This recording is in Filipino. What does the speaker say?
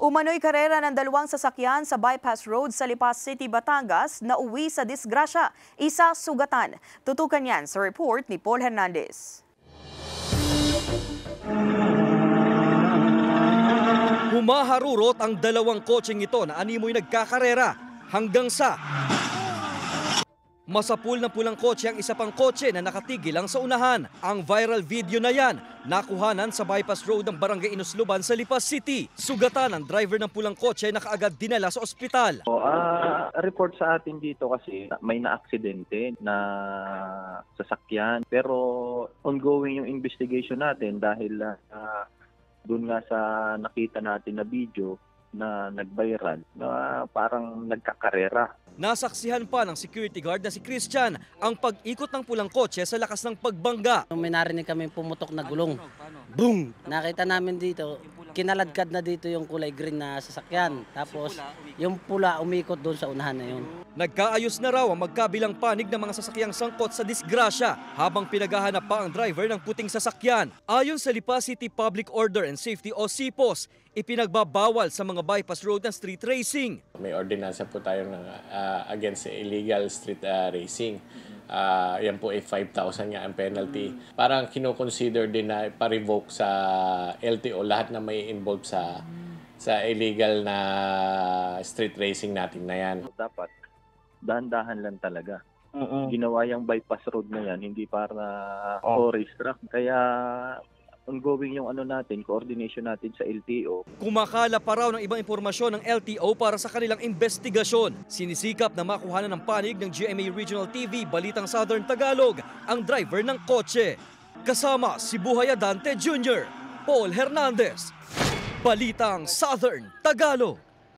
Umano'y karera ng dalawang sasakyan sa bypass road sa Lipas City, Batangas na uwi sa disgrasya. Isa sugatan. Tutukan yan sa report ni Paul Hernandez. Humaharurot ang dalawang kotseng ito na animoy nagkakarera hanggang sa masapul na pulang kotse ang isa pang kotse na nakatigil lang sa unahan. Ang viral video na yan, nakuhanan sa bypass road ng Barangay Inusluban sa Lipas City. Sugatan ang driver ng pulang kotse na kaagad dinala sa ospital. Report sa atin dito kasi may na-aksidente na sasakyan. Pero ongoing yung investigation natin dahil doon nga sa nakita natin na video na nag-viral na parang nagkakarera. Nasaksihan pa ng security guard na si Christian ang pag-ikot ng pulang kotse sa lakas ng pagbangga. May narinig kami pumutok na gulong. Boom! Nakita namin dito, kinaladkad na dito yung kulay green na sasakyan. Tapos yung pula umikot doon sa unahan na yun. Nagkaayos na raw ang magkabilang panig ng mga sasakyang sangkot sa disgrasya habang pinaghahanap pa ang driver ng puting sasakyan. Ayon sa Lipas City Public Order and Safety o SIPOS, ipinagbabawal sa mga bypass road ng street racing. May ordinansa po tayo against illegal street racing. Yan po ay 5,000 nga ang penalty. Parang kinoconsider din na pa-revoke sa LTO lahat na may involved sa illegal na street racing natin na yan. Dapat dahan-dahan lang talaga. Ginawa yung bypass road na yan, hindi para racetrack. Kaya ongoing yung coordination natin sa LTO. Kumakala pa raw ng ibang impormasyon ng LTO para sa kanilang investigasyon. Sinisikap na makuhanan ng panig ng GMA Regional TV Balitang Southern Tagalog ang driver ng kotse. Kasama si Buhay Adante Jr., Paul Hernandez, Balitang Southern Tagalog.